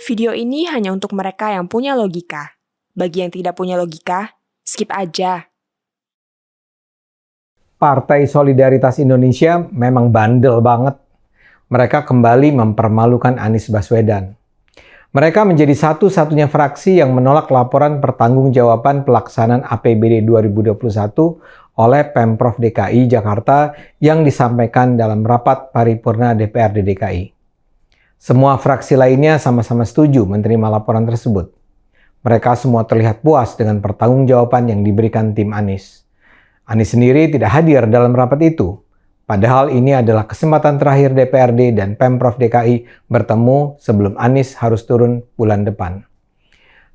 Video ini hanya untuk mereka yang punya logika. Bagi yang tidak punya logika, skip aja. Partai Solidaritas Indonesia memang bandel banget. Mereka kembali mempermalukan Anies Baswedan. Mereka menjadi satu-satunya fraksi yang menolak laporan pertanggungjawaban pelaksanaan APBD 2021 oleh Pemprov DKI Jakarta yang disampaikan dalam rapat paripurna DPRD DKI. Semua fraksi lainnya sama-sama setuju menerima laporan tersebut. Mereka semua terlihat puas dengan pertanggungjawaban yang diberikan tim Anies. Anies sendiri tidak hadir dalam rapat itu. Padahal ini adalah kesempatan terakhir DPRD dan Pemprov DKI bertemu sebelum Anies harus turun bulan depan.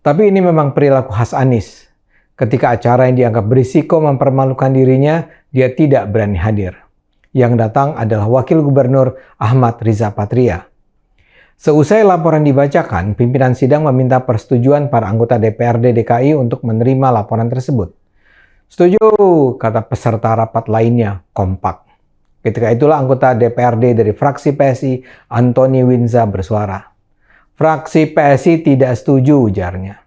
Tapi ini memang perilaku khas Anies. Ketika acara yang dianggap berisiko mempermalukan dirinya, dia tidak berani hadir. Yang datang adalah Wakil Gubernur Ahmad Riza Patria. Seusai laporan dibacakan, pimpinan sidang meminta persetujuan para anggota DPRD DKI untuk menerima laporan tersebut. Setuju, kata peserta rapat lainnya, kompak. Ketika itulah anggota DPRD dari fraksi PSI, Antoni Winza bersuara. Fraksi PSI tidak setuju, ujarnya.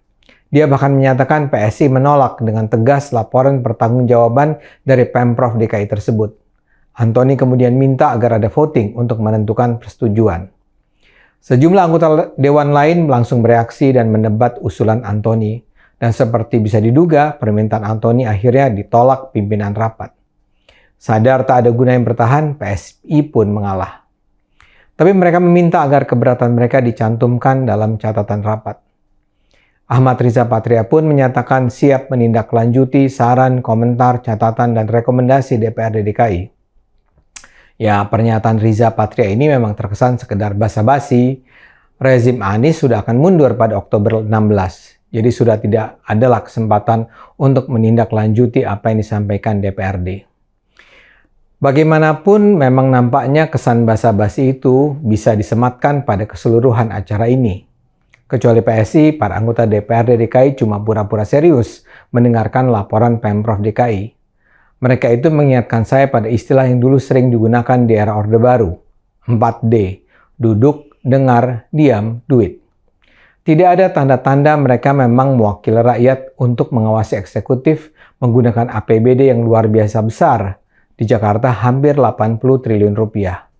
Dia bahkan menyatakan PSI menolak dengan tegas laporan pertanggungjawaban dari Pemprov DKI tersebut. Antoni kemudian minta agar ada voting untuk menentukan persetujuan. Sejumlah anggota dewan lain langsung bereaksi dan mendebat usulan Antoni. Dan seperti bisa diduga, permintaan Antoni akhirnya ditolak pimpinan rapat. Sadar tak ada guna yang bertahan, PSI pun mengalah. Tapi mereka meminta agar keberatan mereka dicantumkan dalam catatan rapat. Ahmad Riza Patria pun menyatakan siap menindaklanjuti saran, komentar, catatan, dan rekomendasi DPRD DKI. Ya, pernyataan Riza Patria ini memang terkesan sekedar basa-basi. Rezim Anies sudah akan mundur pada Oktober 16. Jadi sudah tidak adalah kesempatan untuk menindaklanjuti apa yang disampaikan DPRD. Bagaimanapun memang nampaknya kesan basa-basi itu bisa disematkan pada keseluruhan acara ini. Kecuali PSI, para anggota DPRD DKI cuma pura-pura serius mendengarkan laporan Pemprov DKI. Mereka itu mengingatkan saya pada istilah yang dulu sering digunakan di era Orde Baru, 4D, duduk, dengar, diam, duit. Tidak ada tanda-tanda mereka memang mewakili rakyat untuk mengawasi eksekutif menggunakan APBD yang luar biasa besar, di Jakarta hampir 80 triliun rupiah.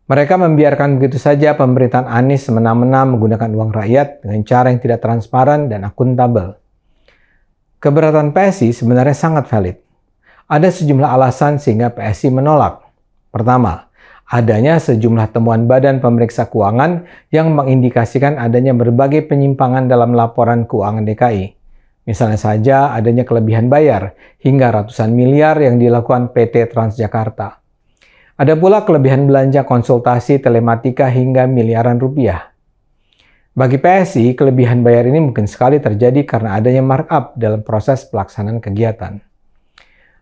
Mereka membiarkan begitu saja pemerintahan Anies semena-mena menggunakan uang rakyat dengan cara yang tidak transparan dan akuntabel. Keberatan PSI sebenarnya sangat valid. Ada sejumlah alasan sehingga PSI menolak. Pertama, adanya sejumlah temuan Badan Pemeriksa Keuangan yang mengindikasikan adanya berbagai penyimpangan dalam laporan keuangan DKI. Misalnya saja adanya kelebihan bayar hingga ratusan miliar yang dilakukan PT Transjakarta. Ada pula kelebihan belanja konsultasi telematika hingga miliaran rupiah. Bagi PSI, kelebihan bayar ini mungkin sekali terjadi karena adanya markup dalam proses pelaksanaan kegiatan.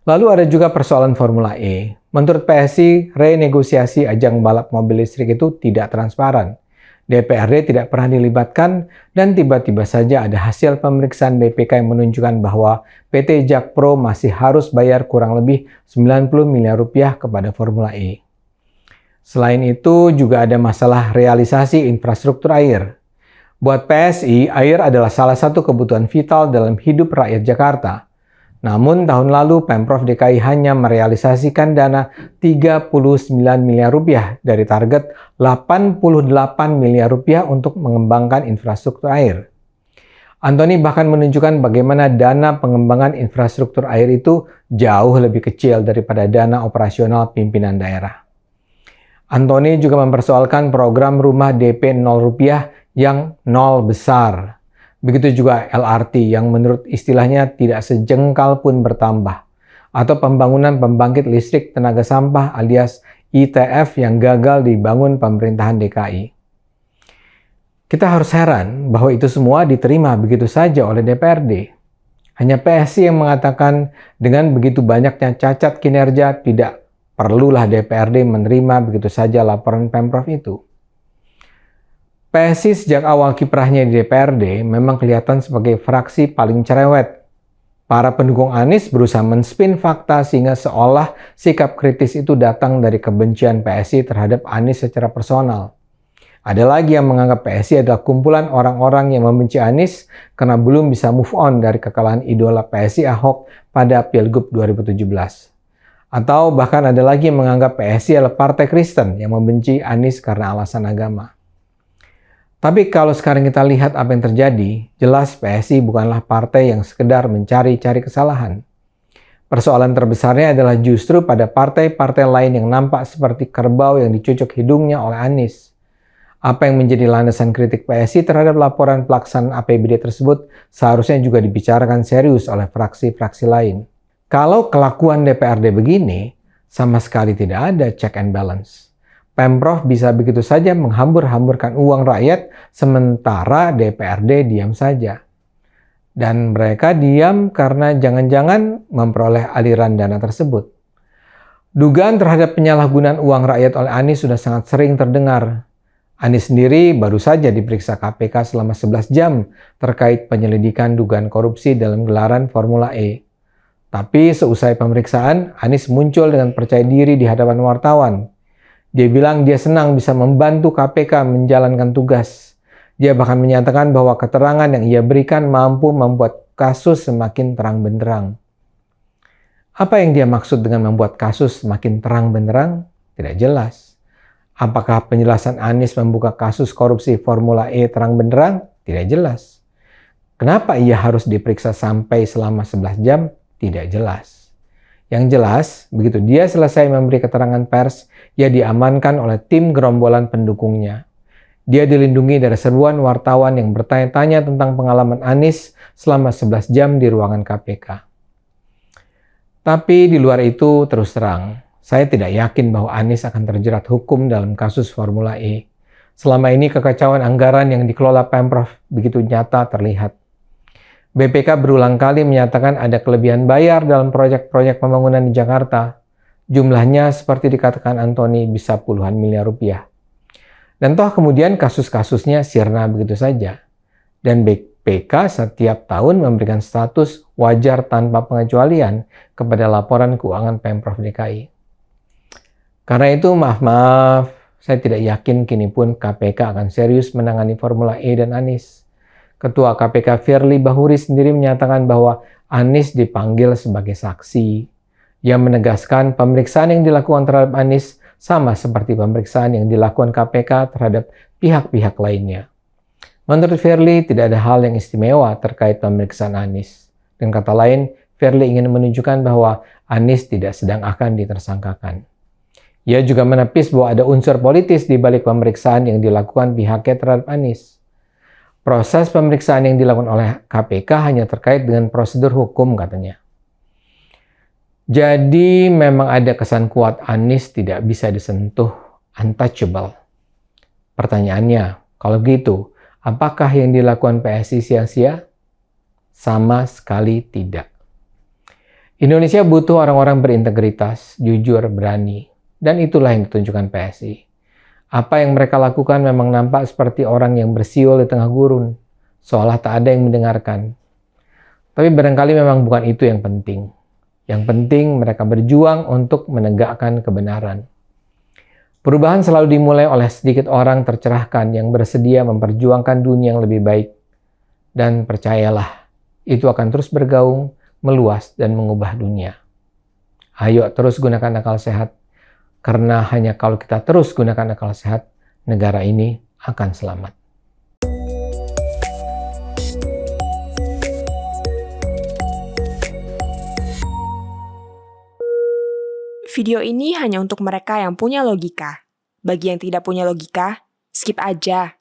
Lalu ada juga persoalan Formula E. Menurut PSI, renegosiasi ajang balap mobil listrik itu tidak transparan. DPRD tidak pernah dilibatkan dan tiba-tiba saja ada hasil pemeriksaan BPK yang menunjukkan bahwa PT Jakpro masih harus bayar kurang lebih 90 miliar rupiah kepada Formula E. Selain itu juga ada masalah realisasi infrastruktur air. Buat PSI, air adalah salah satu kebutuhan vital dalam hidup rakyat Jakarta. Namun tahun lalu Pemprov DKI hanya merealisasikan dana 39 miliar rupiah dari target 88 miliar rupiah untuk mengembangkan infrastruktur air. Antoni bahkan menunjukkan bagaimana dana pengembangan infrastruktur air itu jauh lebih kecil daripada dana operasional pimpinan daerah. Antoni juga mempersoalkan program rumah DP 0 rupiah yang nol besar. Begitu juga LRT yang menurut istilahnya tidak sejengkal pun bertambah. Atau pembangunan pembangkit listrik tenaga sampah alias ITF yang gagal dibangun pemerintahan DKI. Kita harus heran bahwa itu semua diterima begitu saja oleh DPRD. Hanya PSI yang mengatakan dengan begitu banyaknya cacat kinerja tidak perlulah DPRD menerima begitu saja laporan Pemprov itu. PSI sejak awal kiprahnya di DPRD memang kelihatan sebagai fraksi paling cerewet. Para pendukung Anies berusaha menspin fakta sehingga seolah sikap kritis itu datang dari kebencian PSI terhadap Anies secara personal. Ada lagi yang menganggap PSI adalah kumpulan orang-orang yang membenci Anies karena belum bisa move on dari kekalahan idola PSI Ahok pada Pilgub 2017. Atau bahkan ada lagi yang menganggap PSI adalah partai Kristen yang membenci Anies karena alasan agama. Tapi kalau sekarang kita lihat apa yang terjadi, jelas PSI bukanlah partai yang sekedar mencari-cari kesalahan. Persoalan terbesarnya adalah justru pada partai-partai lain yang nampak seperti kerbau yang dicucuk hidungnya oleh Anies. Apa yang menjadi landasan kritik PSI terhadap laporan pelaksanaan APBD tersebut seharusnya juga dibicarakan serius oleh fraksi-fraksi lain. Kalau kelakuan DPRD begini, sama sekali tidak ada check and balance. Pemprov bisa begitu saja menghambur-hamburkan uang rakyat, sementara DPRD diam saja. Dan mereka diam karena jangan-jangan memperoleh aliran dana tersebut. Dugaan terhadap penyalahgunaan uang rakyat oleh Anies sudah sangat sering terdengar. Anies sendiri baru saja diperiksa KPK selama 11 jam terkait penyelidikan dugaan korupsi dalam gelaran Formula E. Tapi seusai pemeriksaan, Anies muncul dengan percaya diri di hadapan wartawan. Dia bilang dia senang bisa membantu KPK menjalankan tugas. Dia bahkan menyatakan bahwa keterangan yang ia berikan mampu membuat kasus semakin terang benderang. Apa yang dia maksud dengan membuat kasus semakin terang benderang? Tidak jelas. Apakah penjelasan Anies membuka kasus korupsi Formula E terang benderang? Tidak jelas. Kenapa ia harus diperiksa sampai selama 11 jam? Tidak jelas. Yang jelas, begitu dia selesai memberi keterangan pers, ia diamankan oleh tim gerombolan pendukungnya. Dia dilindungi dari serbuan wartawan yang bertanya-tanya tentang pengalaman Anies selama 11 jam di ruangan KPK. Tapi di luar itu, terus terang, saya tidak yakin bahwa Anies akan terjerat hukum dalam kasus Formula E. Selama ini kekacauan anggaran yang dikelola Pemprov begitu nyata terlihat. BPK berulang kali menyatakan ada kelebihan bayar dalam proyek-proyek pembangunan di Jakarta. Jumlahnya seperti dikatakan Antoni bisa puluhan miliar rupiah. Dan toh kemudian kasus-kasusnya sirna begitu saja. Dan BPK setiap tahun memberikan status wajar tanpa pengecualian kepada laporan keuangan Pemprov DKI. Karena itu maaf, saya tidak yakin kini pun KPK akan serius menangani Formula E dan Anies. Ketua KPK Firly Bahuri sendiri menyatakan bahwa Anies dipanggil sebagai saksi. Ia menegaskan pemeriksaan yang dilakukan terhadap Anies sama seperti pemeriksaan yang dilakukan KPK terhadap pihak-pihak lainnya. Menurut Firly, tidak ada hal yang istimewa terkait pemeriksaan Anies. Dengan kata lain, Firly ingin menunjukkan bahwa Anies tidak sedang akan ditersangkakan. Ia juga menepis bahwa ada unsur politis di balik pemeriksaan yang dilakukan pihaknya terhadap Anies. Proses pemeriksaan yang dilakukan oleh KPK hanya terkait dengan prosedur hukum, katanya. Jadi memang ada kesan kuat Anies tidak bisa disentuh, untouchable. Pertanyaannya, kalau gitu, apakah yang dilakukan PSI sia-sia? Sama sekali tidak. Indonesia butuh orang-orang berintegritas, jujur, berani. Dan itulah yang ditunjukkan PSI. Apa yang mereka lakukan memang nampak seperti orang yang bersiul di tengah gurun, seolah tak ada yang mendengarkan. Tapi barangkali memang bukan itu yang penting. Yang penting mereka berjuang untuk menegakkan kebenaran. Perubahan selalu dimulai oleh sedikit orang tercerahkan yang bersedia memperjuangkan dunia yang lebih baik. Dan percayalah, itu akan terus bergaung, meluas, dan mengubah dunia. Ayo terus gunakan akal sehat. Karena hanya kalau kita terus gunakan akal sehat, negara ini akan selamat. Video ini hanya untuk mereka yang punya logika. Bagi yang tidak punya logika, skip aja.